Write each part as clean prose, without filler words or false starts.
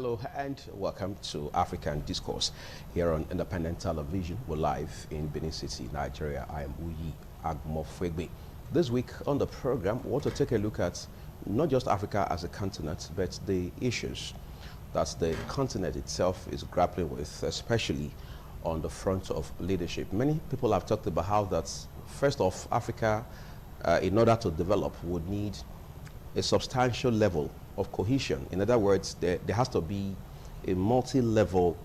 Hello and welcome to African Discourse here on Independent Television. We're live in Benin City, Nigeria. I am Uyi Agmofwegbe. This week on the program, we want to take a look at not just Africa as a continent, but the issues that the continent itself is grappling with, especially on the front of leadership. Many people have talked about how that, first off, Africa, in order to develop, would need a substantial level of cohesion. In other words, there has to be a multi-level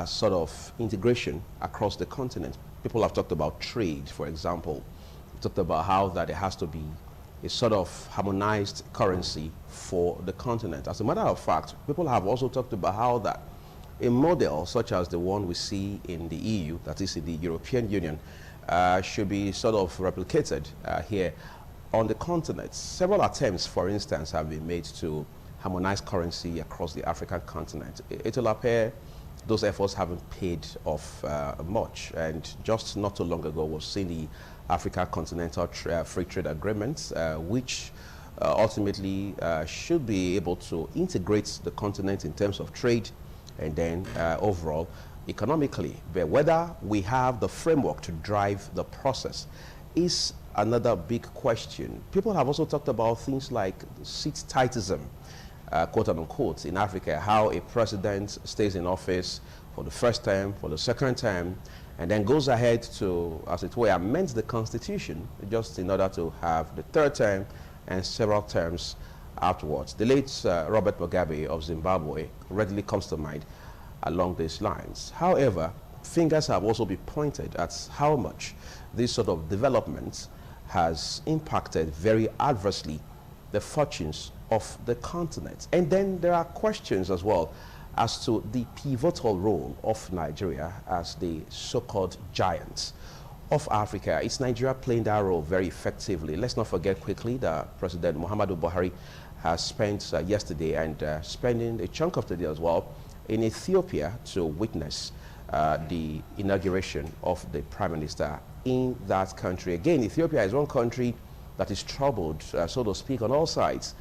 sort of integration across the continent. People have talked about trade, for example. Talked about how that there has to be a sort of harmonized currency for the continent. As a matter of fact, people have also talked about how that a model such as the one we see in the EU, that is in the European Union, should be sort of replicated here on the continent. Several attempts, for instance, have been made to harmonize currency across the African continent. It will appear those efforts haven't paid off much. And just not too long ago, we've seen the Africa Continental Free Trade Agreement, which ultimately should be able to integrate the continent in terms of trade and then overall economically. But whether we have the framework to drive the process is another big question. People have also talked about things like seat-titism, quote unquote, in Africa, how a president stays in office for the first time, for the second time, and then goes ahead to, as it were, amend the constitution just in order to have the third term and several terms afterwards. The late Robert Mugabe of Zimbabwe readily comes to mind along these lines. However, fingers have also been pointed at how much this sort of development has impacted very adversely the fortunes of the continent. And then there are questions as well as to the pivotal role of Nigeria as the so-called giant of Africa. Is Nigeria playing that role very effectively? Let's not forget quickly that President Muhammadu Buhari has spent yesterday and spending a chunk of the day as well in Ethiopia to witness the inauguration of the Prime Minister in that country. Again, Ethiopia is one country that is troubled, so to speak, on all sides.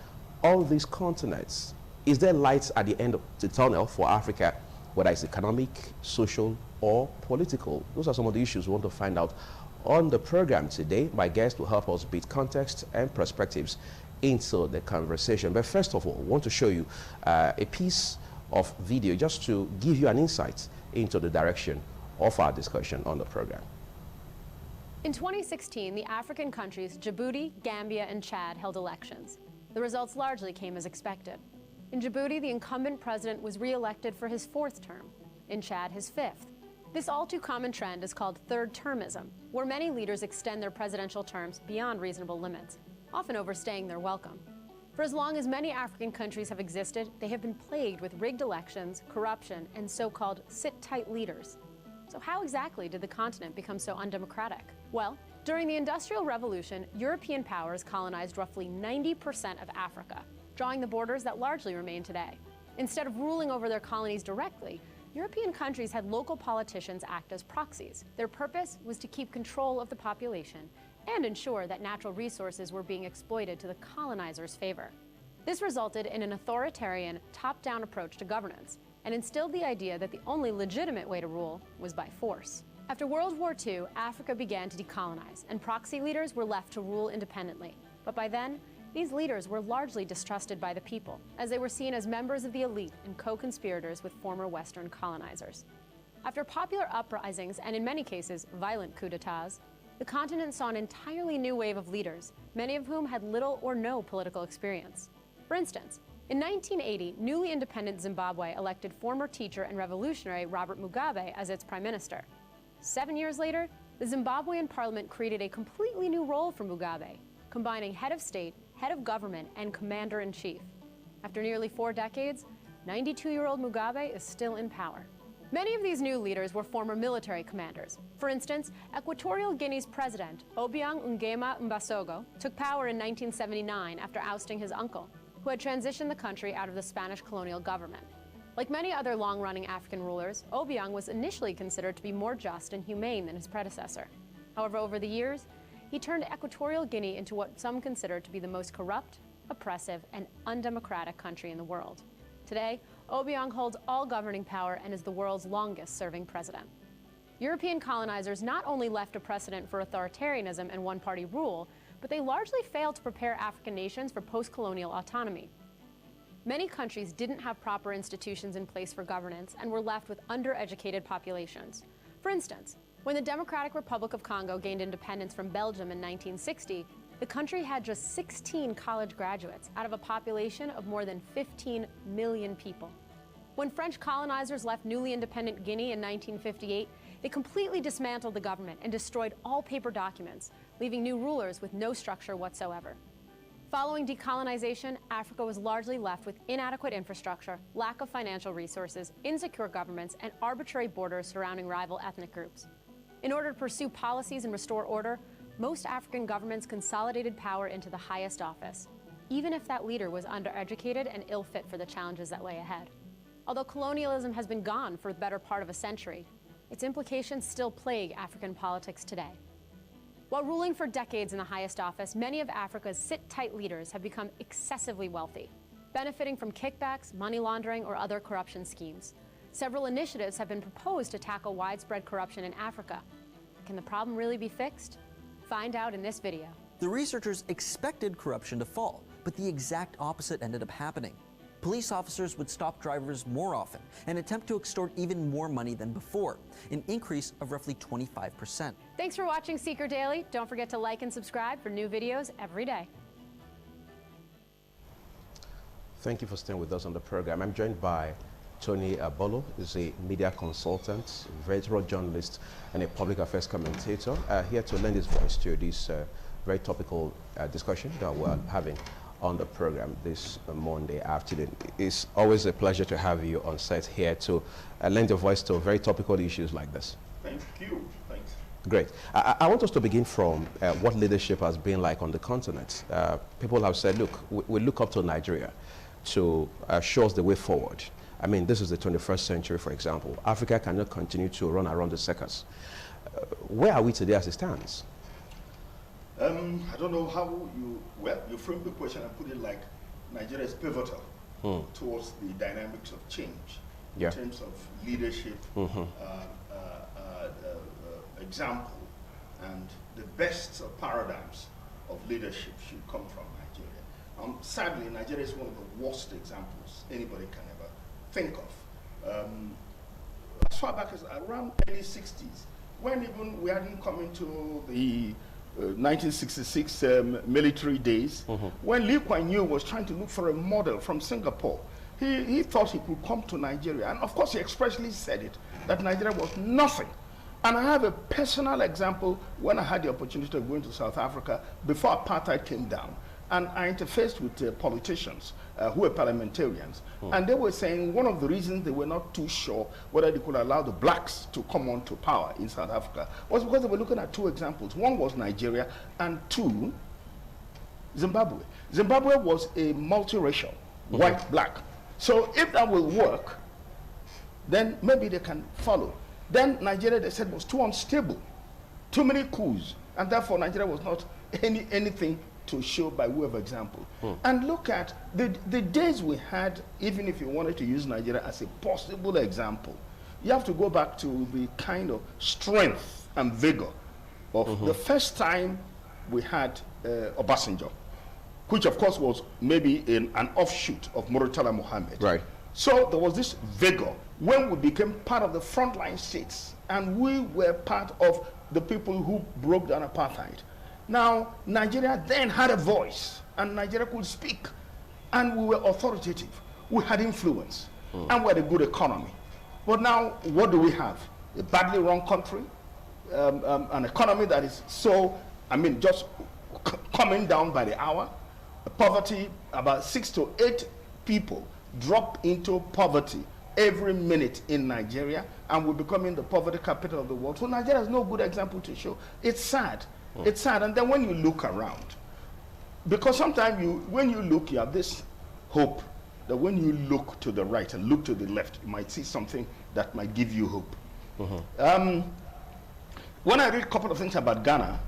All these continents, is there light at the end of the tunnel for Africa, whether it's economic, social, or political? Those are some of the issues we want to find out on the program today. My guest will help us beat context and perspectives into the conversation. But first of all, I want to show you a piece of video just to give you an insight into the direction of our discussion on the program. In 2016, the African countries Djibouti, Gambia, and Chad held elections. The results largely came as expected. In Djibouti, the incumbent president was re-elected for his fourth term. In Chad, his fifth. This all-too-common trend is called third-termism, where many leaders extend their presidential terms beyond reasonable limits, often overstaying their welcome. For as long as many African countries have existed, they have been plagued with rigged elections, corruption, and so-called sit-tight leaders. So how exactly did the continent become so undemocratic? Well, during the Industrial Revolution, European powers colonized roughly 90% of Africa, drawing the borders that largely remain today. Instead of ruling over their colonies directly, European countries had local politicians act as proxies. Their purpose was to keep control of the population and ensure that natural resources were being exploited to the colonizers' favor. This resulted in an authoritarian, top-down approach to governance, and instilled the idea that the only legitimate way to rule was by force. After World War II, Africa began to decolonize, and proxy leaders were left to rule independently. But by then, these leaders were largely distrusted by the people, as they were seen as members of the elite and co-conspirators with former Western colonizers. After popular uprisings, and in many cases, violent coups d'etats, the continent saw an entirely new wave of leaders, many of whom had little or no political experience. For instance, in 1980, newly independent Zimbabwe elected former teacher and revolutionary Robert Mugabe as its prime minister. 7 years later, the Zimbabwean parliament created a completely new role for Mugabe, combining head of state, head of government, and commander-in-chief. After nearly 4 decades, 92-year-old Mugabe is still in power. Many of these new leaders were former military commanders. For instance, Equatorial Guinea's president, Obiang Nguema Mbasogo, took power in 1979 after ousting his uncle, who had transitioned the country out of the Spanish colonial government. Like many other long-running African rulers, Obiang was initially considered to be more just and humane than his predecessor. However, over the years, he turned Equatorial Guinea into what some consider to be the most corrupt, oppressive, and undemocratic country in the world. Today, Obiang holds all governing power and is the world's longest-serving president. European colonizers not only left a precedent for authoritarianism and one-party rule, but they largely failed to prepare African nations for post-colonial autonomy. Many countries didn't have proper institutions in place for governance and were left with undereducated populations. For instance, when the Democratic Republic of Congo gained independence from Belgium in 1960, the country had just 16 college graduates out of a population of more than 15 million people. When French colonizers left newly independent Guinea in 1958, they completely dismantled the government and destroyed all paper documents, leaving new rulers with no structure whatsoever. Following decolonization, Africa was largely left with inadequate infrastructure, lack of financial resources, insecure governments, and arbitrary borders surrounding rival ethnic groups. In order to pursue policies and restore order, most African governments consolidated power into the highest office, even if that leader was undereducated and ill-fit for the challenges that lay ahead. Although colonialism has been gone for the better part of a century, its implications still plague African politics today. While ruling for decades in the highest office, many of Africa's sit-tight leaders have become excessively wealthy, benefiting from kickbacks, money laundering, or other corruption schemes. Several initiatives have been proposed to tackle widespread corruption in Africa. Can the problem really be fixed? Find out in this video. The researchers expected corruption to fall, but the exact opposite ended up happening. Police officers would stop drivers more often and attempt to extort even more money than before, an increase of roughly 25%. Thanks for watching Seeker Daily. Don't forget to like and subscribe for new videos every day. Thank you for staying with us on the program. I'm joined by Tony Abolo, is a media consultant, veteran journalist, and a public affairs commentator, here to lend his voice to this very topical discussion that we're having on the program this Monday afternoon. It's always a pleasure to have you on set here to lend your voice to very topical issues like this. Thank you. Thanks. Great. I want us to begin from what leadership has been like on the continent. People have said, look, we look up to Nigeria to show us the way forward. I mean, this is the 21st century, for example. Africa cannot continue to run around the circus. Where are we today as it stands? I don't know how you framed the question and put it like Nigeria is pivotal towards the dynamics of change in terms of leadership, example, and the best of paradigms of leadership should come from Nigeria. Sadly, Nigeria is one of the worst examples anybody can ever think of. As far back as around early 60s, when even we hadn't come into the 1966 military days, when Lee Kuan Yew was trying to look for a model from Singapore, he thought he could come to Nigeria. And of course, he expressly said it, that Nigeria was nothing. And I have a personal example when I had the opportunity of going to South Africa before apartheid came down. And I interfaced with politicians who were parliamentarians. And they were saying one of the reasons they were not too sure whether they could allow the blacks to come on to power in South Africa was because they were looking at two examples. One was Nigeria, and two, Zimbabwe. Zimbabwe was a multiracial, white, black. So if that will work, then maybe they can follow. Then Nigeria, they said, was too unstable, too many coups, and therefore Nigeria was not anything to show by way of example. And look at the days we had, even if you wanted to use Nigeria as a possible example, you have to go back to the kind of strength and vigor of the first time we had Obasanjo, which of course was maybe an offshoot of Murtala Mohammed. Right. So there was this vigor when we became part of the frontline states, and we were part of the people who broke down apartheid. Now, Nigeria then had a voice, and Nigeria could speak, and we were authoritative. We had influence, and we had a good economy. But now, what do we have? A badly run country, an economy that is so, just coming down by the hour. Poverty, about 6 to 8 people drop into poverty every minute in Nigeria, and we're becoming the poverty capital of the world. So Nigeria has no good example to show. It's sad. It's sad. And then when you look around, because sometimes when you look, you have this hope that when you look to the right and look to the left, you might see something that might give you hope. When I read a couple of things about Ghana,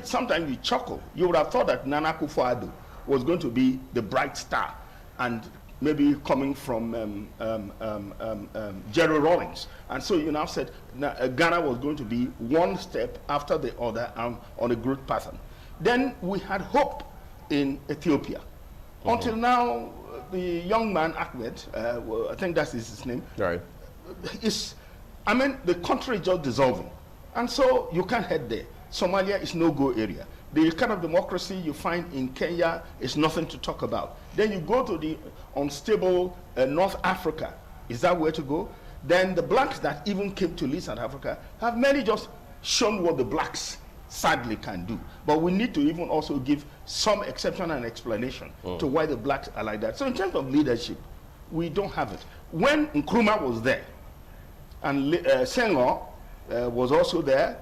sometimes you chuckle. You would have thought that Nana Akufo-Addo was going to be the bright star and maybe coming from Jerry Rawlings. And so you now said Ghana was going to be one step after the other on a growth pattern. Then we had hope in Ethiopia. Until now, the young man, Ahmed, I think that's his name, Right. The country is just dissolving. And so you can't head there. Somalia is no-go area. The kind of democracy you find in Kenya is nothing to talk about. Then you go to the unstable North Africa. Is that where to go? Then the blacks that even came to lead South Africa have many just shown what the blacks sadly can do. But we need to even also give some exception and explanation to why the blacks are like that. So in terms of leadership, we don't have it. When Nkrumah was there, and Senghor was also there,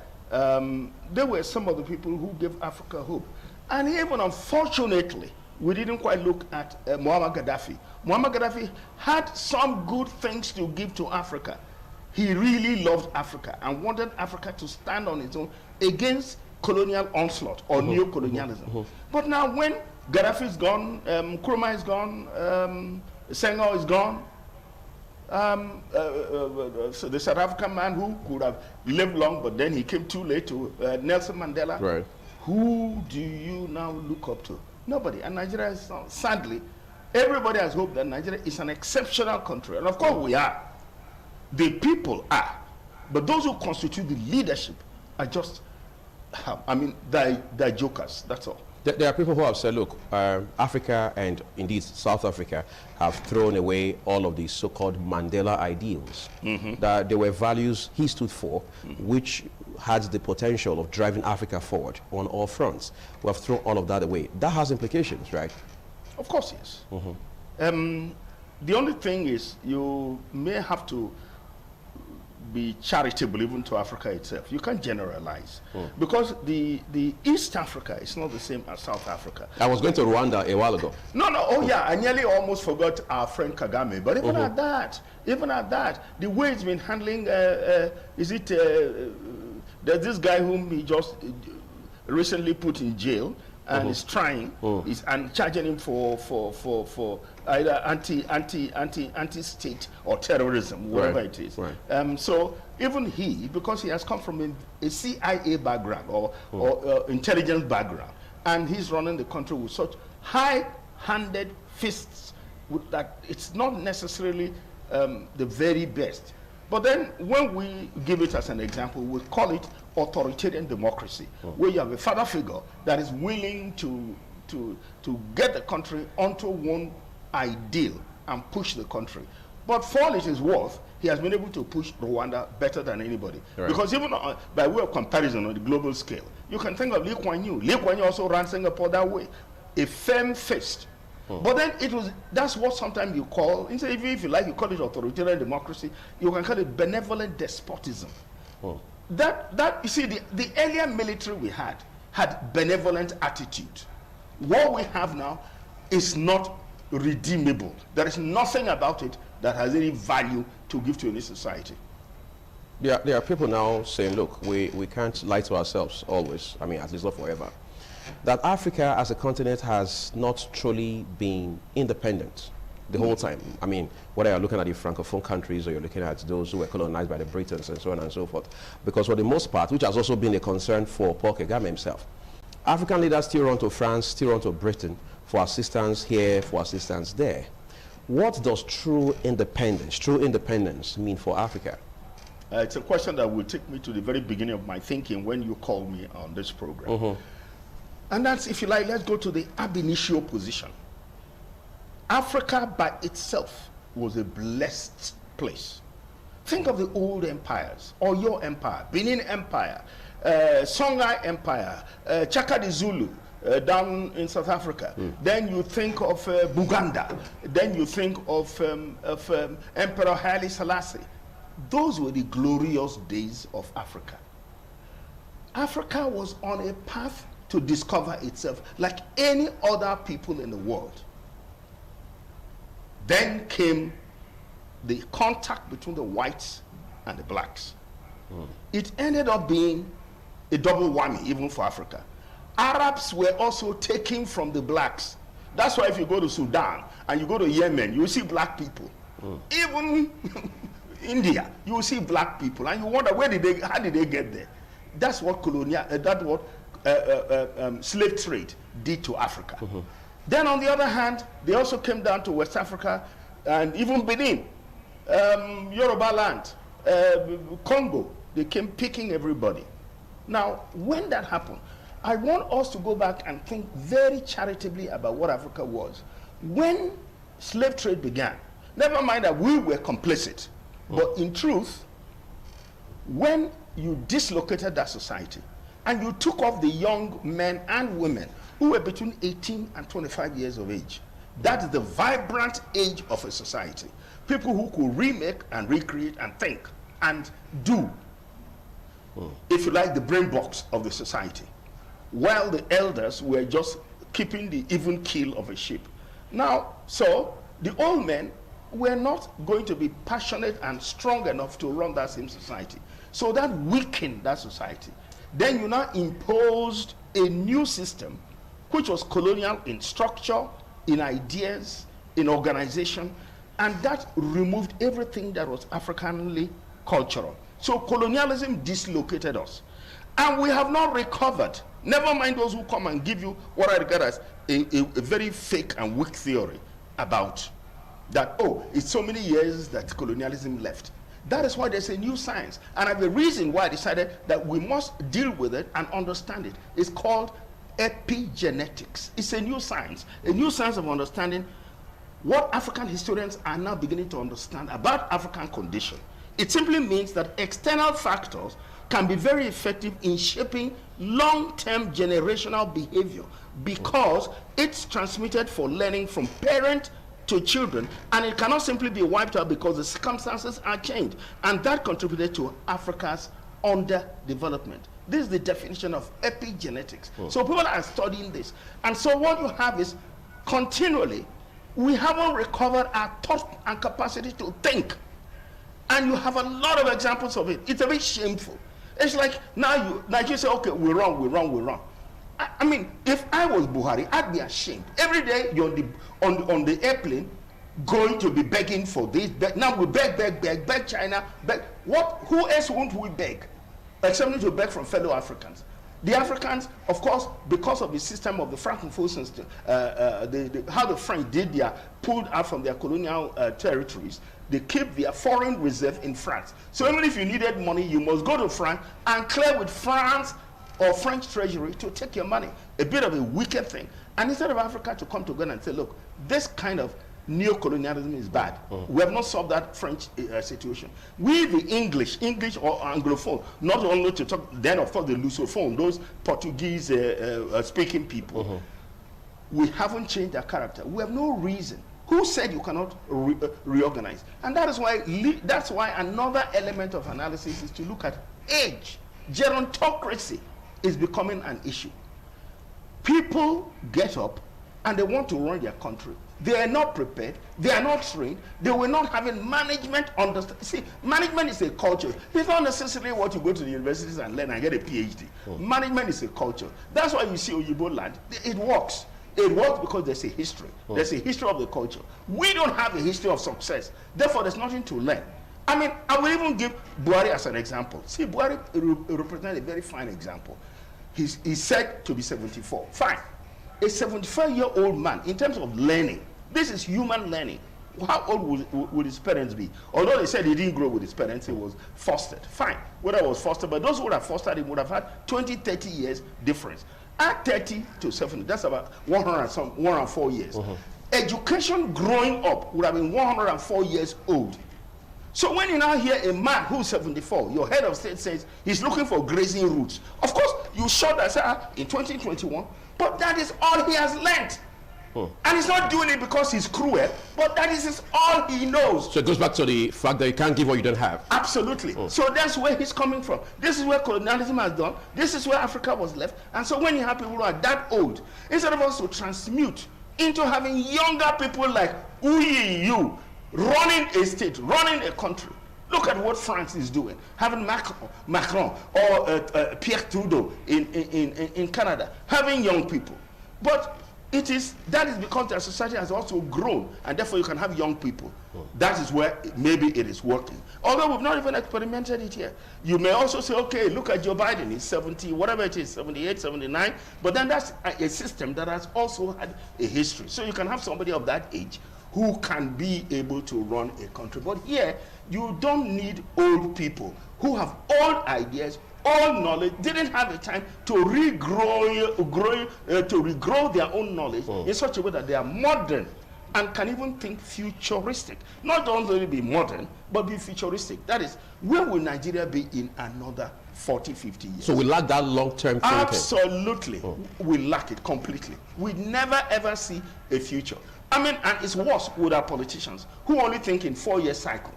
there were some of the people who gave Africa hope. And even unfortunately, we didn't quite look at Muammar Gaddafi. Muammar Gaddafi had some good things to give to Africa. He really loved Africa and wanted Africa to stand on its own against colonial onslaught or neo-colonialism. But now when Gaddafi is gone, Nkrumah is gone, Senghor is gone, so the South African man who could have lived long, but then he came too late to Nelson Mandela. Right. Who do you now look up to? Nobody. And Nigeria is, sadly, everybody has hoped that Nigeria is an exceptional country. And of course we are. The people are. But those who constitute the leadership are just, they're jokers. That's all. There are people who have said, look, Africa and indeed South Africa have thrown away all of these so-called Mandela ideals. That there were values he stood for, which had the potential of driving Africa forward on all fronts. We have thrown all of that away. That has implications, right? Of course, yes. The only thing is you may have to be charitable even to Africa itself. You can't generalize because the East Africa is not the same as South Africa. I was going to Rwanda a while ago. Yeah, I nearly almost forgot our friend Kagame. But even at that, the way it's been handling, there's this guy whom he just recently put in jail and is trying, and charging him for either anti-state or terrorism, whatever it is. Right. So even he, because he has come from a CIA background or intelligence background, and he's running the country with such high-handed fists that it's not necessarily the very best. But then when we give it as an example, we call it authoritarian democracy, where you have a father figure that is willing to get the country onto one ideal and push the country. But for all it is worth, he has been able to push Rwanda better than anybody. Right. Because even by way of comparison on the global scale, you can think of Lee Kuan Yew. Lee Kuan Yew also ran Singapore that way, a firm fist. But then that's what sometimes you call, if you like, you call it authoritarian democracy, you can call it benevolent despotism. That you see, the earlier military we had benevolent attitude. What we have now is not redeemable. There is nothing about it that has any value to give to any society. There are people now saying, look, we can't lie to ourselves always, at least not forever. That Africa as a continent has not truly been independent the whole time. Whether you're looking at the Francophone countries or you're looking at those who were colonized by the Britons and so on and so forth. Because for the most part, which has also been a concern for Paul Kagame himself, African leaders still run to France, still run to Britain for assistance here, for assistance there. What does true independence mean for Africa? It's a question that will take me to the very beginning of my thinking when you called me on this program. And that's, if you like, let's go to the ab initio position. Africa by itself was a blessed place. Think of the old empires, or your empire, Benin Empire, Songhai Empire, Chaka the Zulu, down in South Africa. Then you think of Buganda. Then you think of Emperor Haile Selassie. Those were the glorious days of Africa. Africa was on a path to discover itself like any other people in the world. Then came the contact between the whites and the blacks. It ended up being a double whammy even for Africa. Arabs were also taking from the blacks That's why if you go to Sudan and you go to Yemen, you will see black people. Even India, you will see black people, and you wonder how did they get there? That's what slave trade did to Africa. Then on the other hand, they also came down to West Africa and even Benin, Yoruba land, Congo. They came picking everybody. Now, when that happened, I want us to go back and think very charitably about what Africa was. When slave trade began, never mind that we were complicit, but in truth, when you dislocated that society and you took off the young men and women who were between 18 and 25 years of age, that is the vibrant age of a society. People who could remake and recreate and think and do, if you like, the brain box of the society, while the elders were just keeping the even keel of a ship. Now, so the old men were not going to be passionate and strong enough to run that same society. So that weakened that society. Then you now imposed a new system which was colonial in structure, in ideas, in organization, and that removed everything that was Africanly cultural. So colonialism dislocated us. And we have not recovered. Never mind those who come and give you what I regard as a very fake and weak theory about that, oh, it's so many years that colonialism left. That is why there's a new science. And the reason why I decided that we must deal with it and understand it is called epigenetics. It's a new science of understanding what African historians are now beginning to understand about African condition. It simply means that external factors can be very effective in shaping long-term generational behavior because it's transmitted for learning from parent to children, and it cannot simply be wiped out because the circumstances are changed. And that contributed to Africa's underdevelopment. This is the definition of epigenetics. So people are studying this. And so what you have is continually, we haven't recovered our thought and capacity to think. And you have a lot of examples of it. It's a bit shameful. It's like now you say, okay, we're wrong. I mean, if I was Buhari, I'd be ashamed. Every day you're on the airplane going to be begging for this. Now we beg China, beg. Who else won't we beg? Except to beg from fellow Africans. The Africans, of course, because of the system of the Francophone system, how the French pulled out from their colonial territories, they keep their foreign reserve in France. So even if you needed money, you must go to France and clear with France or French treasury to take your money. A bit of a wicked thing. And instead of Africa to come together and say, look, this kind of neo-colonialism is bad. We have not solved that French situation. We, the English or Anglophone, not only to talk, then of course the Lusophone, those Portuguese speaking people, we haven't changed our character. We have no reason. Who said you cannot reorganize? And that's why another element of analysis is to look at age. Gerontocracy is becoming an issue. People get up and they want to run their country. They are not prepared. They are not trained. They were not having management understand. See, management is a culture. It's not necessarily what you go to the universities and learn and get a PhD. Management is a culture. That's why you see Oyibo land. It works. It works because there's a history. There's a history of the culture. We don't have a history of success. Therefore, there's nothing to learn. I mean, I will even give Buhari as an example. See, Buhari represents a very fine example. He's said to be 74. Fine. A 75-year-old man, in terms of learning, this is human learning. How old would his parents be? Although they said he didn't grow with his parents, he was fostered. Fine. Whether it was fostered, but those who would have fostered him would have had 20, 30 years difference. At 30 to 70, that's about 104 years. Education growing up would have been 104 years old. So when you now hear a man who's 74, your head of state says he's looking for grazing routes, of course you shut that say, in 2021, but that is all he has learned. And he's not doing it because he's cruel, but that is all he knows. So it goes back to the fact that you can't give what you don't have. Absolutely. So that's where he's coming from. This is where colonialism has done. This is where Africa was left. And so when you have people who are that old, instead of us to transmute into having younger people like you running a state, running a country. Look at what France is doing. Having Macron or Pierre Trudeau in Canada, having young people. But that is because their society has also grown, and therefore you can have young people. That is where maybe it is working. Although we've not even experimented it here. You may also say, okay, look at Joe Biden, he's 70, whatever it is, 78, 79, but then that's a system that has also had a history. So you can have somebody of that age who can be able to run a country. But here, you don't need old people who have old ideas, all knowledge, didn't have the time to regrow their own knowledge in such a way that they are modern and can even think futuristic. Not only be modern, but be futuristic. That is, where will Nigeria be in another 40, 50 years? So we lack that long-term thinking. Absolutely. We lack it completely. We never ever see a future. I mean, and it's worse with our politicians who only think in 4-year cycle.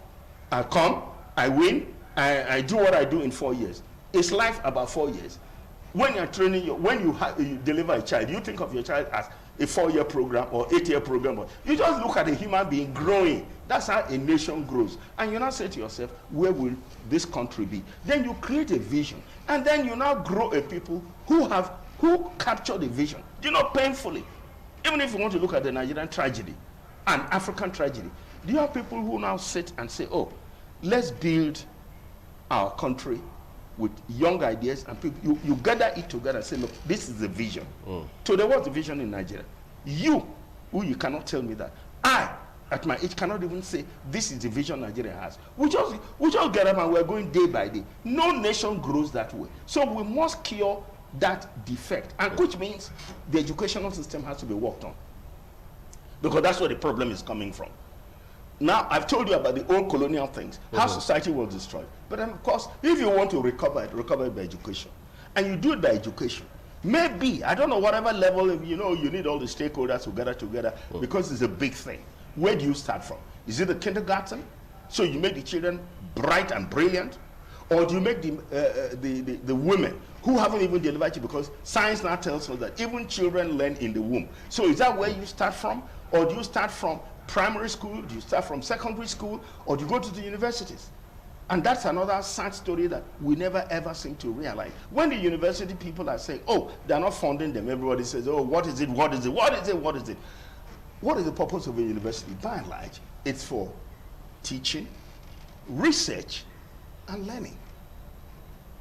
I come, I win, I do what I do in 4 years. It's life about 4 years. When you're training, when you deliver a child, you think of your child as a 4-year program or 8-year program. You just look at a human being growing. That's how a nation grows. And you now say to yourself, where will this country be? Then you create a vision. And then you now grow a people who capture the vision. You know, painfully. Even if you want to look at the Nigerian tragedy and African tragedy, do you have people who now sit and say, oh, let's build our country with young ideas, and people, you gather it together and say, look, this is the vision. So there was a vision in Nigeria. You cannot tell me that. I, at my age, cannot even say this is the vision Nigeria has. We just get up and we're going day by day. No nation grows that way. So we must cure that defect, and which means the educational system has to be worked on, because that's where the problem is coming from. Now, I've told you about the old colonial things, how society was destroyed. But then, of course, if you want to recover it by education. And you do it by education. Maybe, I don't know, whatever level, you know, you need all the stakeholders to gather together because it's a big thing. Where do you start from? Is it the kindergarten? So you make the children bright and brilliant? Or do you make the women who haven't even delivered you? Because science now tells us that even children learn in the womb. So is that where you start from? Or do you start from primary school? Do you start from secondary school? Or do you go to the universities? And that's another sad story that we never ever seem to realize. When the university people are saying, oh, they're not funding them, everybody says, oh, what is it, what is it, what is it, what is it? What is the purpose of a university? By and large, it's for teaching, research, and learning.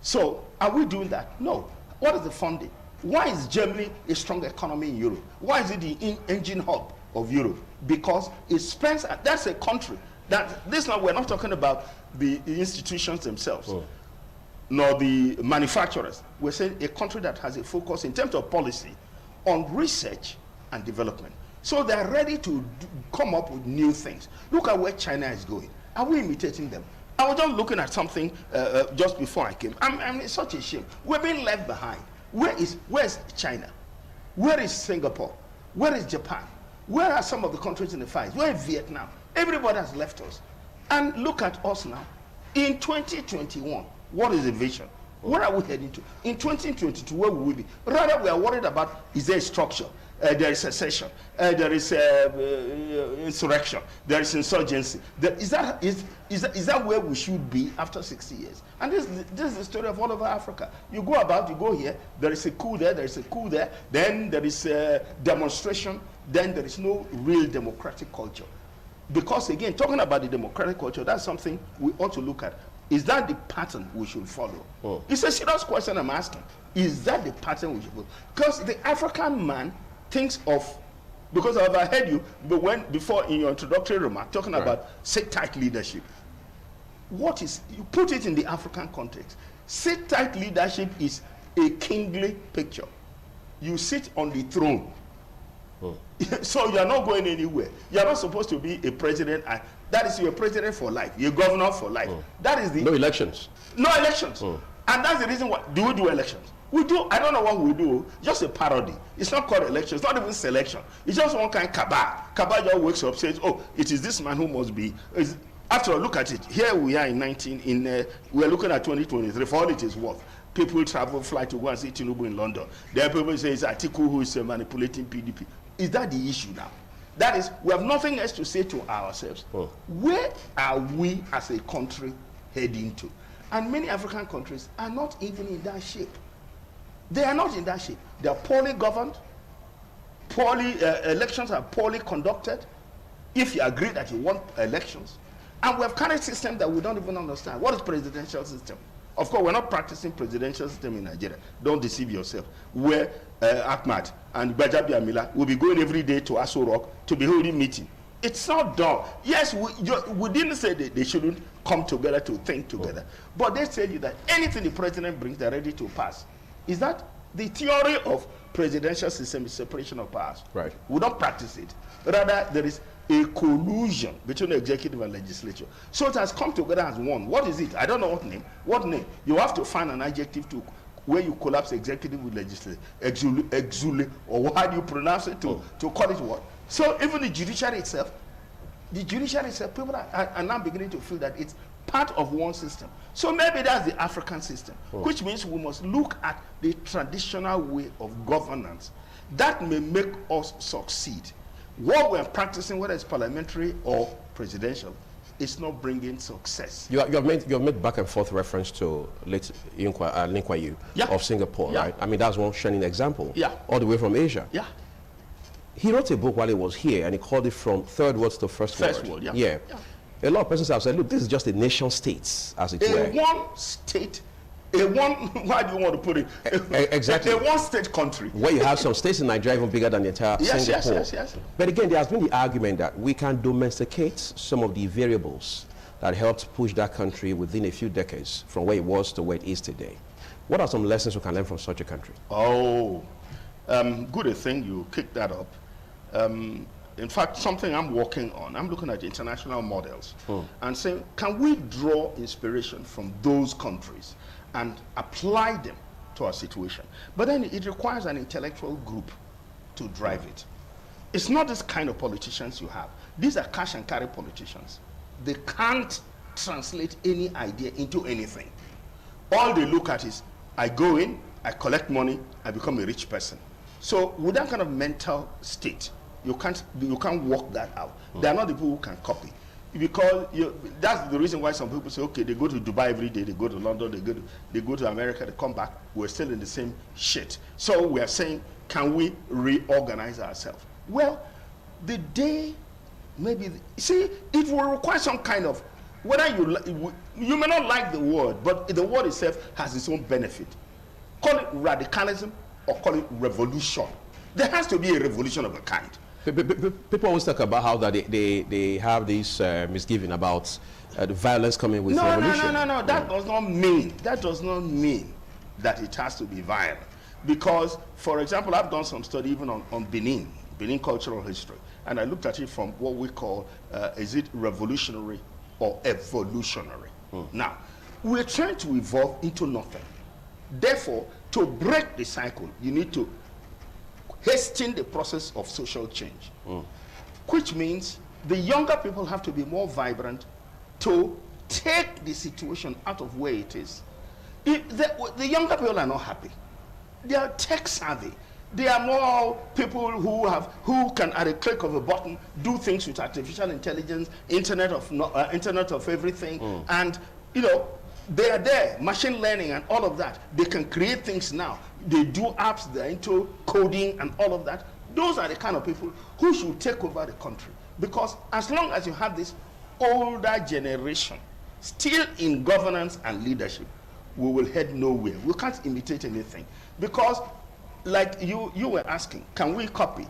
So, are we doing that? No. What is the funding? Why is Germany a strong economy in Europe? Why is it the engine hub of Europe? Because it spends, that's a country that, we're not talking about the institutions themselves, nor the manufacturers. We're saying a country that has a focus in terms of policy on research and development. So they're ready to come up with new things. Look at where China is going. Are we imitating them? I was just looking at something just before I came. It's such a shame. We're being left behind. Where's China? Where is Singapore? Where is Japan? Where are some of the countries in the Far East? Where is Vietnam? Everybody has left us. And look at us now. In 2021, what is the vision? Where are we heading to? In 2022, where will we be? Rather, we are worried about, is there a structure? There is secession, there is insurrection, there is insurgency. Is that where we should be after 60 years? And this is the story of all over Africa. You go about, you go here, there is a coup there, then there is a demonstration, then there is no real democratic culture. Because again, talking about the democratic culture, that's something we ought to look at. Is that the pattern we should follow? It's a serious question I'm asking. Is that the pattern we should follow? Because the African man thinks of, because I've heard you, but before in your introductory remark, talking about sit-tight leadership. You put it in the African context. Sit-tight leadership is a kingly picture. You sit on the throne. So you're not going anywhere. You're not supposed to be a president. That is, you're a president for life. You're a governor for life. That is the... No elections. No elections. And that's the reason why. Do we do elections? We do. I don't know what we do. Just a parody. It's not called election. It's not even selection. It's just one kind of cabal. Cabal just wakes up, says, oh, it is this man who must be. After all, look at it. Here we are we're looking at 2023. For all it is worth. People fly to go and see Tinubu in London. There are people say it's Atiku who is manipulating PDP. Is that the issue now? That is, we have nothing else to say to ourselves. Where are we as a country heading to? And many African countries are not even in that shape. They are not in that shape. They are poorly governed, elections are poorly conducted, if you agree that you want elections, and we have carried a system that we don't even understand. What is presidential system? Of course, we're not practicing presidential system in Nigeria. Don't deceive yourself. Where Ahmad and Bajabi Amila will be going every day to Aso Rock to be holding meeting. It's not done. Yes, we didn't say that they shouldn't come together to think together, but they tell you that anything the president brings, they're ready to pass. Is that the theory of presidential system is separation of powers? Right. We don't practice it. Rather, there is a collusion between the executive and legislature. So it has come together as one. What is it? I don't know what name. What name? You have to find an adjective to where you collapse executive with legislature. Exule, or how do you pronounce it to call it what? So even the judiciary itself, people are now beginning to feel that it's part of one system. So maybe that's the African system, which means we must look at the traditional way of governance. That may make us succeed. What we're practicing, whether it's parliamentary or presidential, is not bringing success. You have made back and forth reference to late Lee Kuan Yew of Singapore, right? I mean, that's one shining example. All the way from Asia. He wrote a book while he was here, and he called it From Third World to First World. A lot of persons have said, look, this is just a nation state, as it were. One state, why do you want to put it? Exactly. A one state country. Where you have some states in Nigeria even bigger than the entire Singapore. Yes. But again, there has been the argument that we can domesticate some of the variables that helped push that country within a few decades from where it was to where it is today. What are some lessons we can learn from such a country? Good thing you kicked that up. In fact, something I'm working on, I'm looking at international models and saying, can we draw inspiration from those countries and apply them to our situation? But then it requires an intellectual group to drive it. It's not this kind of politicians you have. These are cash and carry politicians. They can't translate any idea into anything. All they look at is, I go in, I collect money, I become a rich person. So with that kind of mental state, you can't work that out. They are not the people who can copy. Because that's the reason why some people say, okay, they go to Dubai every day, they go to London, they go to America, they come back, we're still in the same shit. So we are saying, can we reorganize ourselves? Well, the day, maybe, see, it will require some kind of, whether you may not like the word, but the word itself has its own benefit. Call it radicalism or call it revolution. There has to be a revolution of a kind. People always talk about how that they have this misgiving about the violence coming with revolution. No. That does not mean that it has to be violent. Because, for example, I've done some study even on Benin cultural history, and I looked at it from what we call, is it revolutionary or evolutionary? Now, we're trying to evolve into nothing. Therefore, to break the cycle, you need to hasten the process of social change, which means the younger people have to be more vibrant to take the situation out of where it is. The younger people are not happy. They are tech savvy. They are more people who can, at a click of a button, do things with artificial intelligence, internet of everything, and they are there, machine learning and all of that. They can create things now. They do apps, they're into coding and all of that. Those are the kind of people who should take over the country. Because as long as you have this older generation still in governance and leadership, we will head nowhere. We can't imitate anything. Because, like you were asking, can we copy?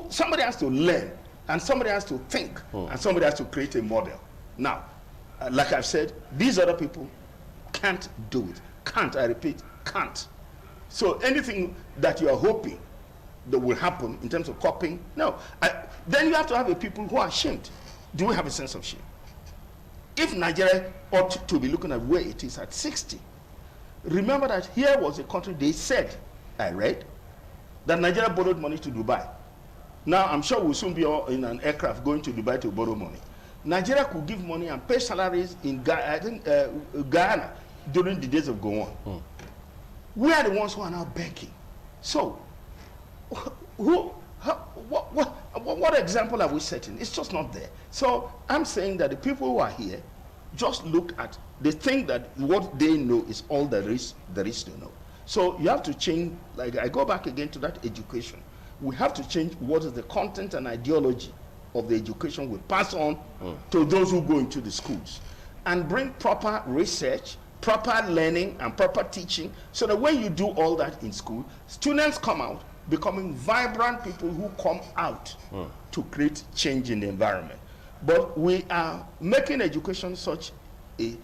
Somebody has to learn, and somebody has to think, and somebody has to create a model. Now, like I've said, these other people can't do it. Can't, I repeat, can't. So anything that you are hoping that will happen in terms of copying, no. Then you have to have a people who are ashamed. Do we have a sense of shame? If Nigeria ought to be looking at where it is at 60, remember that here was a country, they said, I read, that Nigeria borrowed money to Dubai. Now, I'm sure we'll soon be all in an aircraft going to Dubai to borrow money. Nigeria could give money and pay salaries in Guyana during the days of Gowon. We are the ones who are now begging. So, what example are we setting? It's just not there. So, I'm saying that the people who are here just look at, they think that what they know is all there is to know. So, you have to change, like I go back again to that education. we have to change what is the content and ideology of the education we pass on to those who go into the schools, and bring proper research, proper learning, and proper teaching, so that when you do all that in school, students come out becoming vibrant people who come out to create change in the environment. But we are making education such a,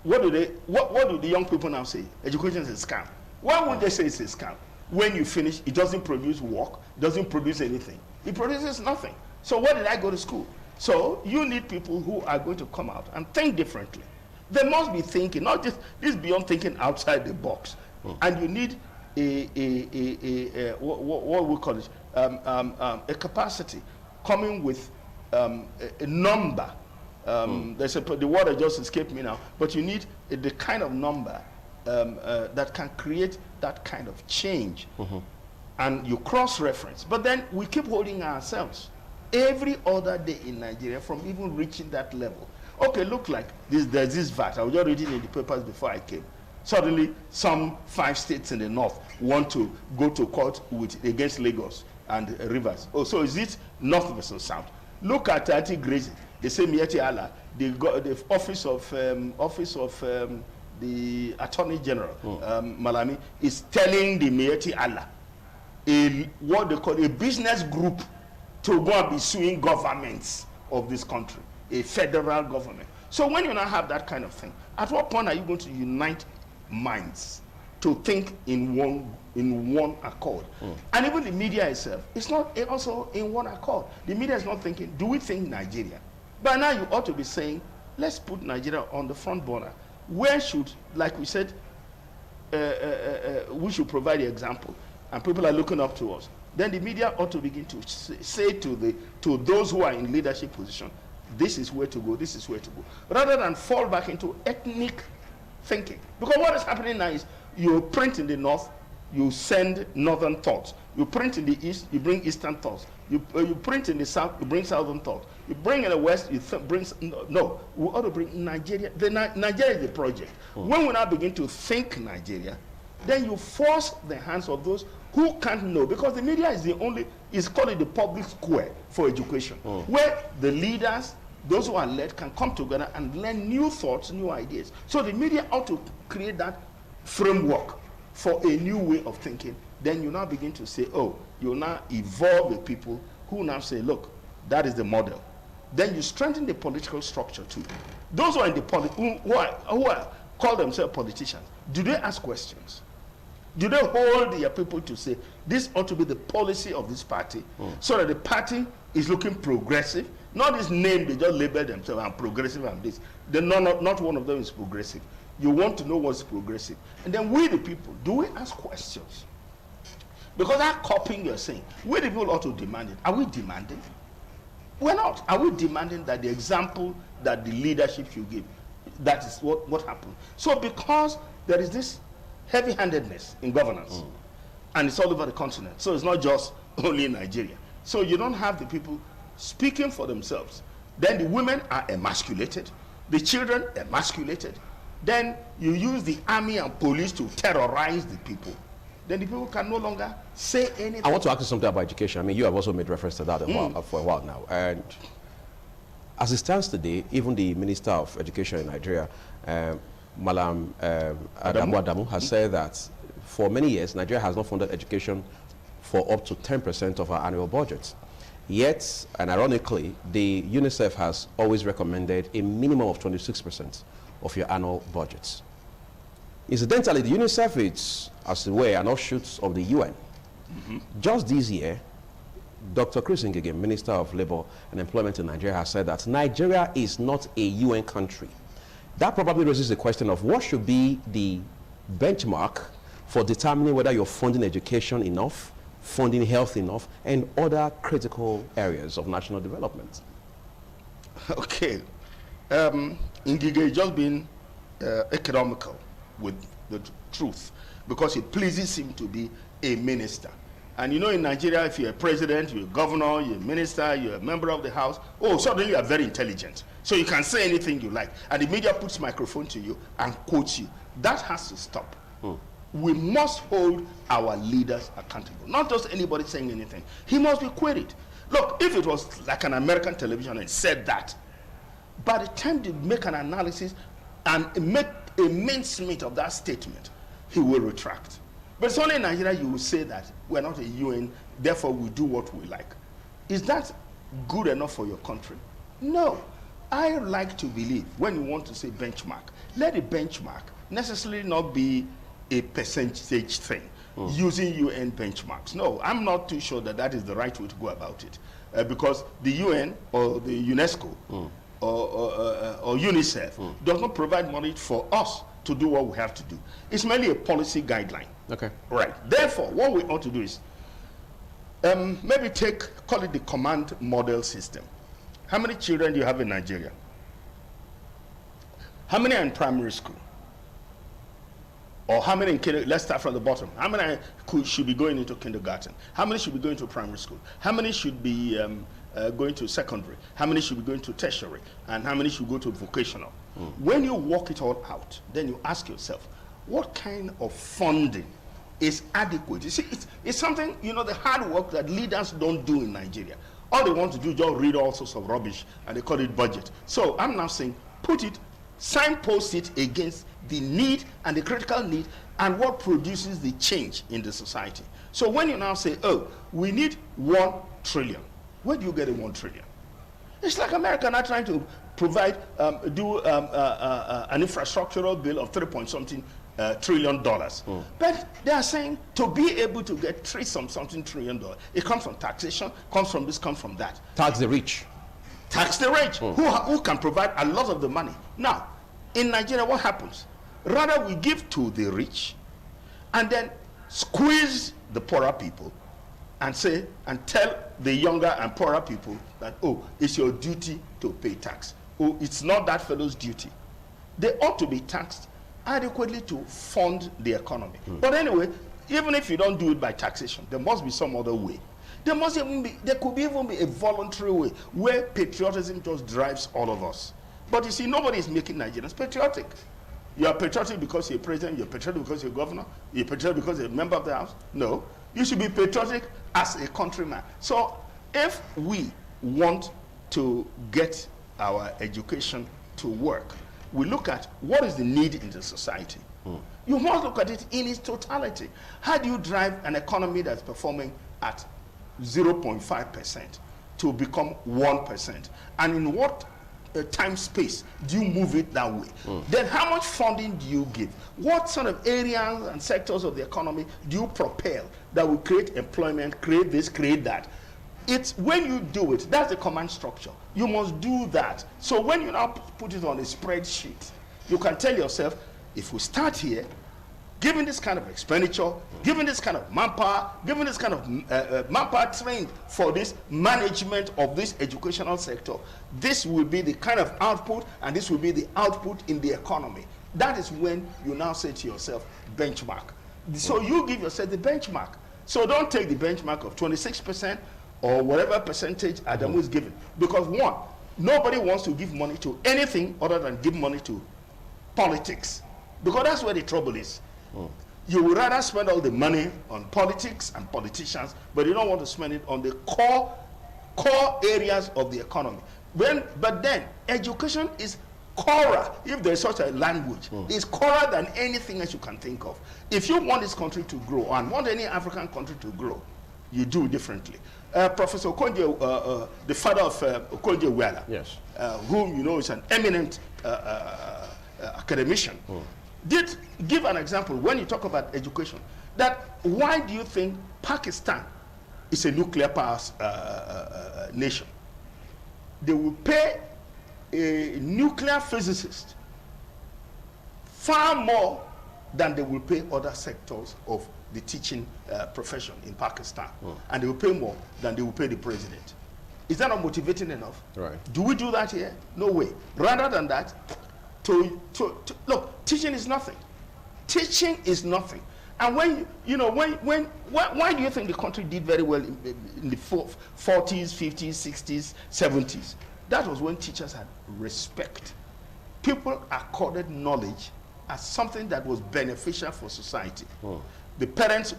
what do the young people now say? Education is a scam. Why would they say it's a scam? When you finish, it doesn't produce work, it doesn't produce anything. It produces nothing. So why did I go to school? So you need people who are going to come out and think differently. They must be thinking, not just this beyond thinking outside the box. And you need what we call it, a capacity coming with a number. There's the word that just escaped me now, but you need the kind of number that can create that kind of change. And you cross-reference. But then we keep holding ourselves every other day in Nigeria from even reaching that level. Okay, look like this, there's this VAT. I was just reading in the papers before I came. Suddenly, some 5 states in the north want to go to court against Lagos and Rivers. Oh, so is it north versus south? Look at anti-grazing. They say Mieti Allah, the office of the Attorney General, Malami, is telling the Mieti Allah, what they call a business group, to go and be suing governments of this country, a federal government. So when you now have that kind of thing, at what point are you going to unite minds to think in one accord? And even the media itself, it's not also in one accord. The media is not thinking, do we think Nigeria? By now you ought to be saying, let's put Nigeria on the front burner. Where should, like we said, we should provide the example, and people are looking up to us. Then the media ought to begin to say to those who are in leadership position, this is where to go, this is where to go, rather than fall back into ethnic thinking. Because what is happening now is you print in the north, you send northern thoughts. You print in the east, you bring eastern thoughts. You print in the south, you bring southern thoughts. You bring in the west, you bring, no, we ought to bring Nigeria. Nigeria is the project. When we now begin to think Nigeria, then you force the hands of those who can't know, because the media is the only, is called it the public square for education, where the leaders, those who are led, can come together and learn new thoughts, new ideas. So the media ought to create that framework for a new way of thinking. Then you now begin to say, oh, you now evolve the people who now say, look, that is the model. Then you strengthen the political structure too. Those who are in the who call themselves politicians, do they ask questions? Do they hold their people to say, this ought to be the policy of this party, so that the party is looking progressive? Not this name, they just label themselves, I'm progressive and this. Not one of them is progressive. You want to know what's progressive. And then we the people, do we ask questions? Because that copying you're saying, we the people ought to demand it. Are we demanding? We're not. Are we demanding that the example that the leadership should give, that is what happened? So because there is this heavy-handedness in governance, and it's all over the continent, so it's not just only in Nigeria. So you don't have the people speaking for themselves. Then the women are emasculated, the children emasculated. Then you use the army and police to terrorize the people. Then the people can no longer say anything. I want to ask you something about education. I mean, you have also made reference to that for a while now. And as it stands today, even the Minister of Education in Nigeria, Malam Adamu has said that for many years, Nigeria has not funded education for up to 10% of our annual budget. Yet, and ironically, the UNICEF has always recommended a minimum of 26% of your annual budgets. Incidentally, the UNICEF is, as it were, an offshoot of the UN. Just this year, Dr. Chris Ngige, Minister of Labor and Employment in Nigeria, has said that Nigeria is not a UN country. That probably raises the question of what should be the benchmark for determining whether you're funding education enough, funding health enough, and other critical areas of national development. Okay. Ngige just been economical with the truth, because it pleases him to be a minister. And you know, in Nigeria, if you're a president, you're a governor, you're a minister, you're a member of the house, oh, suddenly you are very intelligent. So you can say anything you like. And the media puts microphone to you and quotes you. That has to stop. we must hold our leaders accountable. Not just anybody saying anything. He must be queried. Look, if it was like an American television and said that, by the time they make an analysis and make a mincemeat of that statement, he will retract. But it's only in Nigeria you will say that we're not a UN, therefore we do what we like. Is that good enough for your country? No. I like to believe when you want to say benchmark, let the benchmark necessarily not be a percentage thing, using UN benchmarks. No, I'm not too sure that that is the right way to go about it, because the UN or the UNESCO or UNICEF does not provide money for us to do what we have to do. It's merely a policy guideline. Okay. Right. Therefore, what we ought to do is maybe call it the command model system. How many children do you have in Nigeria? How many are in primary school? Or how many in kindergarten? Let's start from the bottom. How many should be going into kindergarten? How many should be going to primary school? How many should be going to secondary? How many should be going to tertiary? And how many should go to vocational? When you work it all out, then you ask yourself, what kind of funding is adequate? You see, it's something, you know, the hard work that leaders don't do in Nigeria. All they want to do is just read all sorts of rubbish, and they call it budget. So I'm now saying, signpost it against the need and the critical need and what produces the change in the society. So when you now say, oh, we need 1 trillion, where do you get a 1 trillion? It's like America now trying to provide, do an infrastructural bill of $3.something trillion. But they are saying to be able to get $3-something trillion, it comes from taxation, comes from this, comes from that. Tax the rich. Tax the rich, who can provide a lot of the money. Now, in Nigeria, what happens? Rather, we give to the rich and then squeeze the poorer people and say, and tell the younger and poorer people that, oh, it's your duty to pay tax. Oh, it's not that fellow's duty. They ought to be taxed adequately to fund the economy. But anyway, even if you don't do it by taxation, there must be some other way. There could even be a voluntary way where patriotism just drives all of us. But you see, nobody is making Nigerians patriotic. You are patriotic because you're president, you're patriotic because you're governor, you're patriotic because you're a member of the house. No, you should be patriotic as a countryman. So if we want to get our education to work, we look at what is the need in the society. You must look at it in its totality. How do you drive an economy that's performing at 0.5% to become 1%? And in what time space do you move it that way? Then how much funding do you give? What sort of areas and sectors of the economy do you propel that will create employment, create this, create that? It's when you do it, that's the command structure. You must do that. So when you now put it on a spreadsheet, you can tell yourself, if we start here, given this kind of expenditure, given this kind of manpower, given this kind of manpower trained for this management of this educational sector, this will be the kind of output, and this will be the output in the economy. That is when you now say to yourself, benchmark. So you give yourself the benchmark. So don't take the benchmark of 26% or whatever percentage Adamu is giving. Because one, nobody wants to give money to anything other than give money to politics. Because that's where the trouble is. You would rather spend all the money on politics and politicians, but you don't want to spend it on the core areas of the economy. But then, education is corer, if there's such a language, is corer than anything else you can think of. If you want this country to grow, and want any African country to grow, you do differently. Professor Okonjo, the father of Okonjo Iweala, yes, whom you know is an eminent academician, did give an example when you talk about education, that why do you think Pakistan is a nuclear power nation? They will pay a nuclear physicist far more than they will pay other sectors of the teaching profession in Pakistan. And they will pay more than they will pay the president. Is that not motivating enough? Right. Do we do that here? No way. Rather than that, look, teaching is nothing. Teaching is nothing. And when why do you think the country did very well in the 40s, 50s, 60s, 70s? That was when teachers had respect. People accorded knowledge as something that was beneficial for society. The parents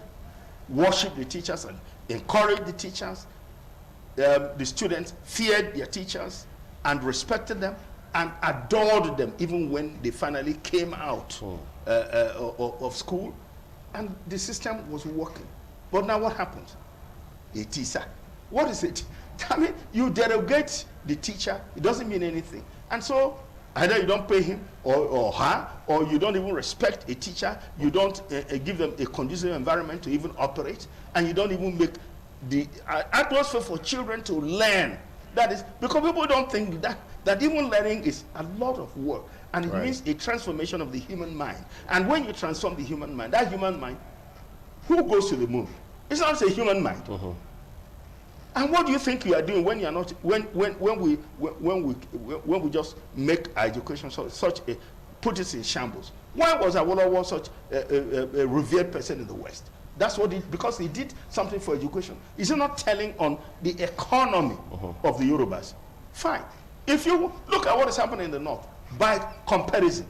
worshiped the teachers and encouraged the teachers. The students feared their teachers and respected them and adored them even when they finally came out of school, and the system was working. But now what happens? A teacher. What is it? I mean, you derogate the teacher, it doesn't mean anything. And so either you don't pay him or her, or you don't even respect a teacher, you don't give them a conducive environment to even operate, and you don't even make the atmosphere for children to learn. That is, because people don't think that even learning is a lot of work, and it means a transformation of the human mind. And when you transform the human mind, that human mind, who goes to the moon? It's not a human mind. And what do you think you are doing when you are not, when we just make our education such a, put it in shambles? Why was Awolowo such a revered person in the West? That's what because he did something for education. Is he not telling on the economy of the Yorubas? Fine. If you look at what is happening in the North, by comparison,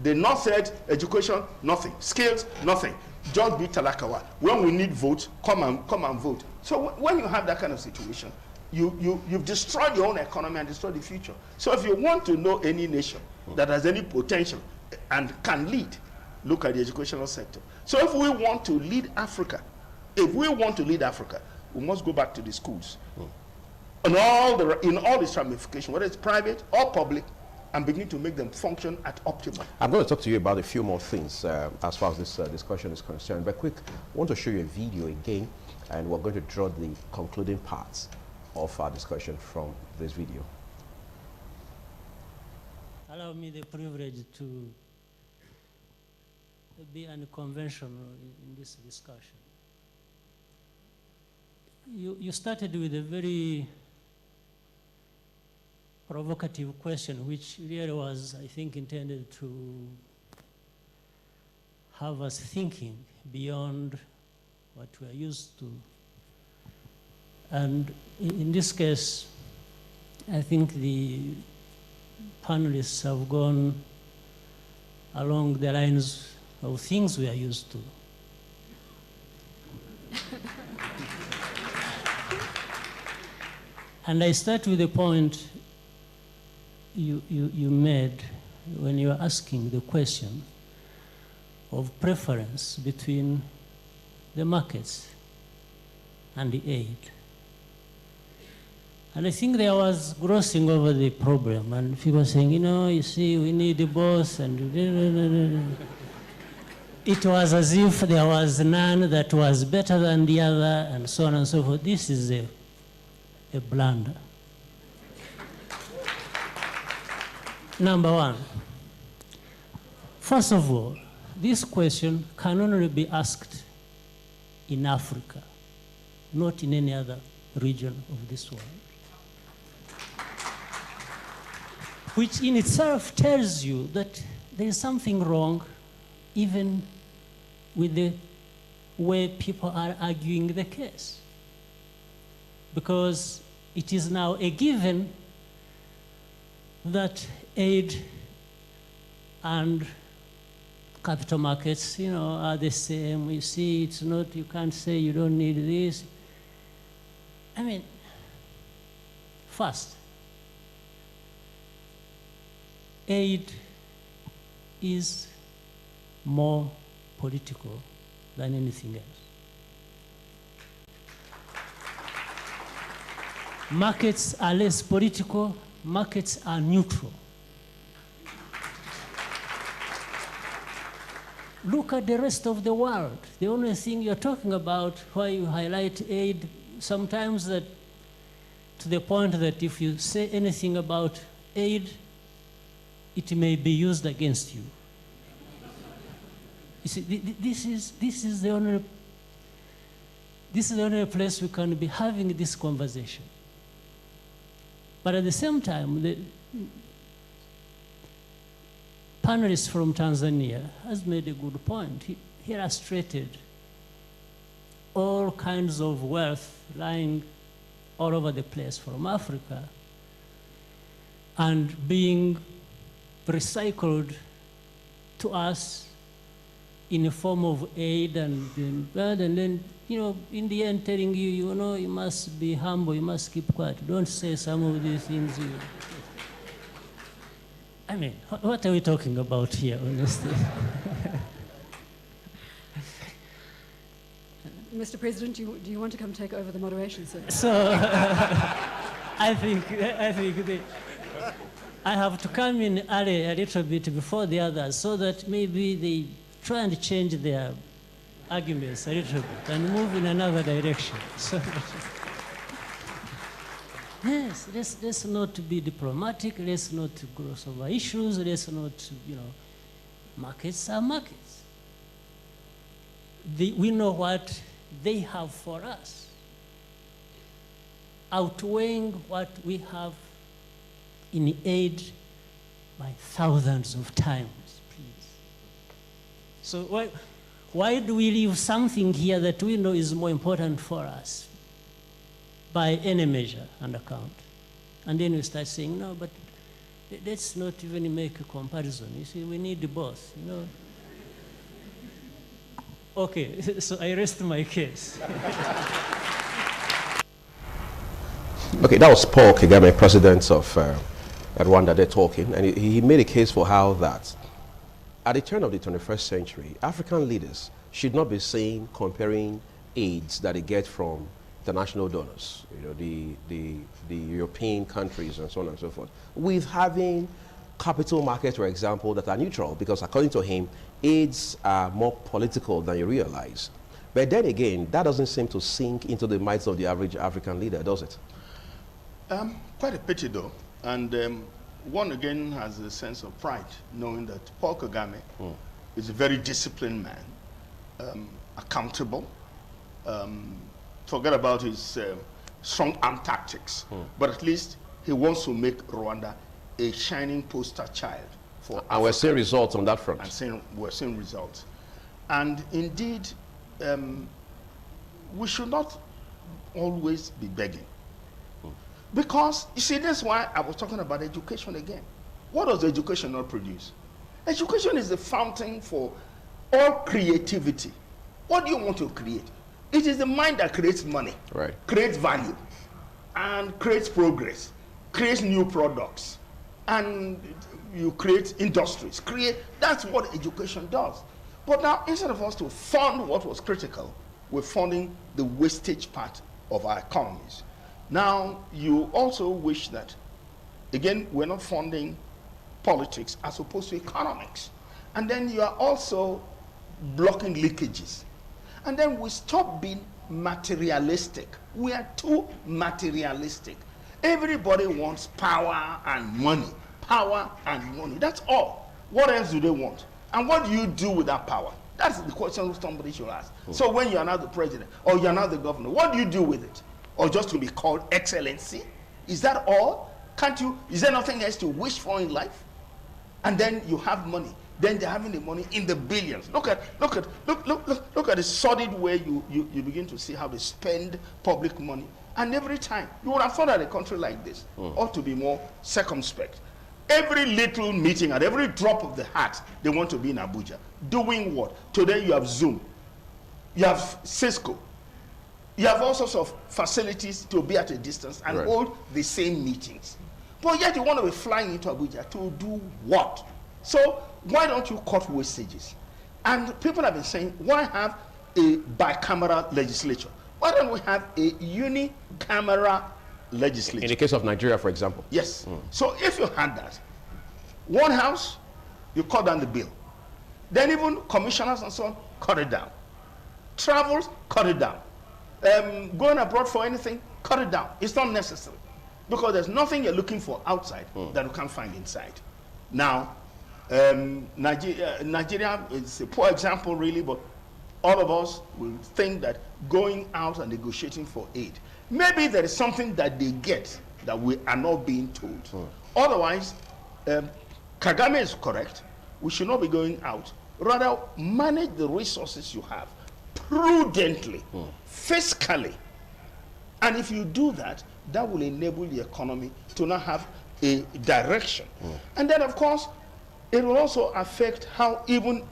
the North said education, nothing. Skills, nothing. Just be talakawa. When we need votes, come and vote. So when you have that kind of situation, you've destroyed your own economy and destroyed the future. So if you want to know any nation that has any potential and can lead, look at the educational sector. So if we want to lead Africa, we must go back to the schools. In all its ramifications, whether it's private or public, and begin to make them function at optimum. I'm going to talk to you about a few more things as far as this discussion is concerned. But quick, I want to show you a video again, and we're going to draw the concluding parts of our discussion from this video. Allow me the privilege to be unconventional in this discussion. You started with a very provocative question, which really was, I think, intended to have us thinking beyond what we are used to. And in this case, I think the panelists have gone along the lines of things we are used to. And I start with the point you made when you were asking the question of preference between the markets and the aid. And I think there was grossing over the problem, and people saying, you see, we need both, and it was as if there was none that was better than the other, and so on and so forth. This is a blunder. Number one, first of all, this question can only be asked in Africa, not in any other region of this world. Which in itself tells you that there is something wrong even with the way people are arguing the case. Because it is now a given that aid and capital markets, are the same. You see, it's not, you can't say you don't need this. I mean, first, aid is more political than anything else. Markets are less political, markets are neutral. Look at the rest of the world. The only thing you're talking about, why you highlight aid, sometimes that to the point that if you say anything about aid, it may be used against you. You see, this is the only place we can be having this conversation. But at the same time, the panelist from Tanzania has made a good point. He illustrated all kinds of wealth lying all over the place from Africa and being recycled to us in the form of aid and then, you know, in the end telling you, you know, you must be humble, you must keep quiet. Don't say some of these things. I mean, what are we talking about here, honestly? Mr. President, do you want to come take over the moderation, sir? So, I think I have to come in early a little bit before the others so that maybe they try and change their arguments a little bit and move in another direction. So, yes, let's not be diplomatic, let's not gloss over issues, let's not, you know, markets are markets. We know what they have for us, outweighing what we have in aid by thousands of times, please. So why do we leave something here that we know is more important for us by any measure and account? And then we start saying, no, but let's not even make a comparison. You see, we need both, you know. Okay, so I rest my case. Okay, that was Paul Kagame, president of Rwanda, they're talking, and he made a case for how that at the turn of the 21st century, African leaders should not be seen comparing aids that they get from international donors, you know, the European countries and so on and so forth, with having capital markets, for example, that are neutral, because according to him, aids are more political than you realize. But then again, that doesn't seem to sink into the minds of the average African leader, does it? Quite a pity, though. And one, again, has a sense of pride, knowing that Paul Kagame is a very disciplined man, accountable. Forget about his strong arm tactics, but at least he wants to make Rwanda a shining poster child for Africa. And we're seeing results on that front. And we're seeing results. And indeed, we should not always be begging. Because, you see, that's why I was talking about education again. What does education not produce? Education is the fountain for all creativity. What do you want to create? It is the mind that creates money, right, creates value, and creates progress, creates new products, and you create industries. That's what education does. But now, instead of us to fund what was critical, we're funding the wastage part of our economies. Now, you also wish that, again, we're not funding politics as opposed to economics. And then you are also blocking leakages. And then we stop being materialistic. We are too materialistic. Everybody wants power and money. Power and money. That's all. What else do they want? And what do you do with that power? That's the question somebody should ask. So when you're not the president or you're not the governor, what do you do with it? Or just to be called excellency? Is that all? Can't you? Is there nothing else to wish for in life? And then you have money. Then they're having the money in the billions. Look at the sordid way you begin to see how they spend public money. And every time, you would have thought that a country like this ought to be more circumspect. Every little meeting, at every drop of the hat, they want to be in Abuja. Doing what? Today you have Zoom. You have Cisco. You have all sorts of facilities to be at a distance and hold the same meetings. But yet you want to be flying into Abuja to do what? So why don't you cut wastages? And people have been saying, why have a bicameral legislature? Why don't we have a unicameral legislature? In the case of Nigeria, for example. Yes. So if you had that, one house, you cut down the bill. Then even commissioners and so on, cut it down. Travels, cut it down. Going abroad for anything, cut it down. It's not necessary. Because there's nothing you're looking for outside that you can't find inside. Now, Nigeria is a poor example, really, but all of us will think that going out and negotiating for aid, maybe there is something that they get that we are not being told. Otherwise, Kagame is correct. We should not be going out. Rather, manage the resources you have prudently, fiscally. And if you do that, that will enable the economy to now have a direction. And then, of course, it will also affect how even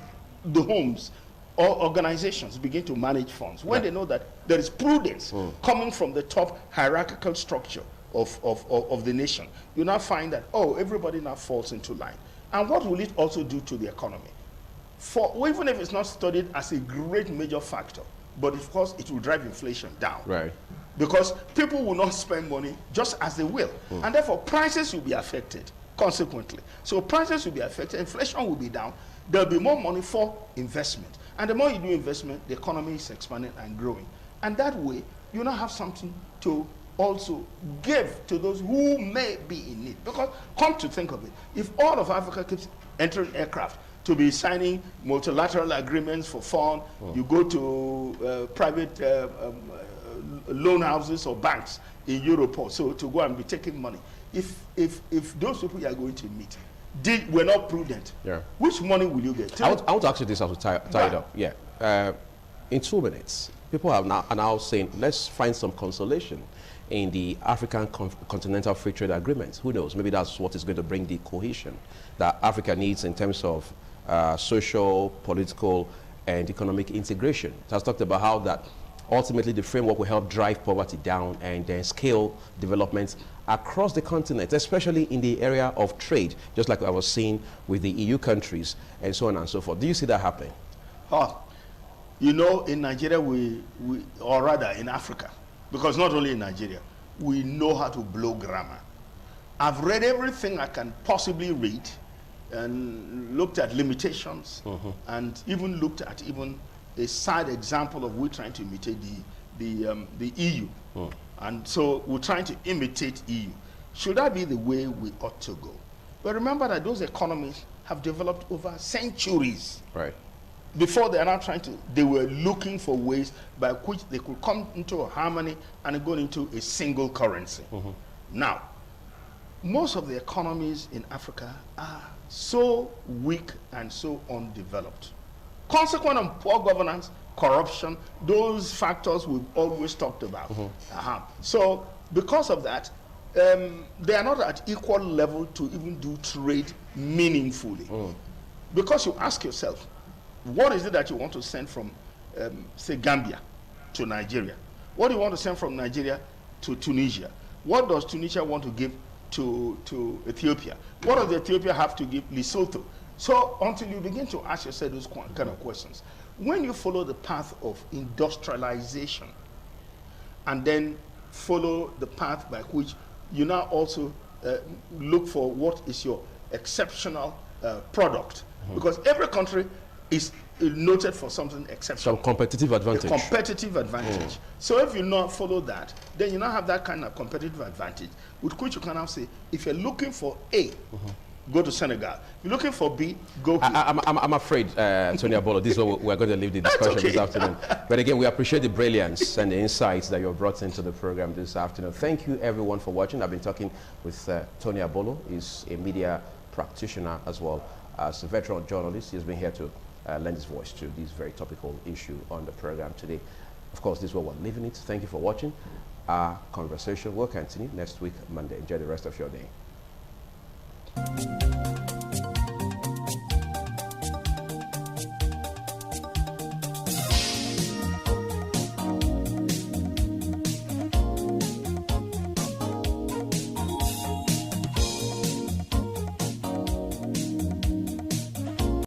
the homes or organizations begin to manage funds. When they know that there is prudence coming from the top hierarchical structure of the nation, you now find that, oh, everybody now falls into line. And what will it also do to the economy? Even if it's not studied as a great major factor, but of course it will drive inflation down. Right. Because people will not spend money just as they will. And therefore prices will be affected consequently. So prices will be affected, inflation will be down, there'll be more money for investment. And the more you do investment, the economy is expanding and growing. And that way, you now have something to also give to those who may be in need. Because come to think of it, if all of Africa keeps entering aircraft to be signing multilateral agreements for fun, you go to private loan houses or banks in Europe or so to go and be taking money. If those people you are going to meet were not prudent, which money will you get? I want to ask you this as we tie it up. Yeah. In 2 minutes, people are now saying, let's find some consolation in the African Continental Free Trade Agreement. Who knows? Maybe that's what is going to bring the cohesion that Africa needs in terms of social, political, and economic integration. It has talked about how that ultimately the framework will help drive poverty down and then scale development across the continent, especially in the area of trade, just like I was seeing with the EU countries and so on and so forth. Do you see that happening? You know, in Nigeria, or rather in Africa, because not only in Nigeria, we know how to blow grammar. I've read everything I can possibly read and looked at limitations and even looked at a side example of we're trying to imitate the EU. And so we're trying to imitate EU. Should that be the way we ought to go? But remember that those economies have developed over centuries. Right. Before they are now they were looking for ways by which they could come into a harmony and go into a single currency. Now, most of the economies in Africa are so weak and so undeveloped. Consequent on poor governance, corruption, those factors we've always talked about. So because of that, they are not at equal level to even do trade meaningfully. Because you ask yourself, what is it that you want to send from, say, Gambia to Nigeria? What do you want to send from Nigeria to Tunisia? What does Tunisia want to give to Ethiopia? What does Ethiopia have to give Lesotho? So until you begin to ask yourself those kind of questions, when you follow the path of industrialization and then follow the path by which you now also look for what is your exceptional product, because every country is noted for something exceptional. Some competitive advantage. A competitive advantage. So if you not follow that, then you now have that kind of competitive advantage, with which you can now say, if you're looking for A, go to Senegal. If you're looking for B, go to... I'm afraid, Tony Abolo, this is where we're going to leave the discussion this afternoon. But again, we appreciate the brilliance and the insights that you've brought into the program this afternoon. Thank you, everyone, for watching. I've been talking with Tony Abolo. He's a media practitioner as well as a veteran journalist. He's been here to lend his voice to this very topical issue on the program today. Of course, this is where we're leaving it. Thank you for watching. Our conversation will continue next week, Monday. Enjoy the rest of your day.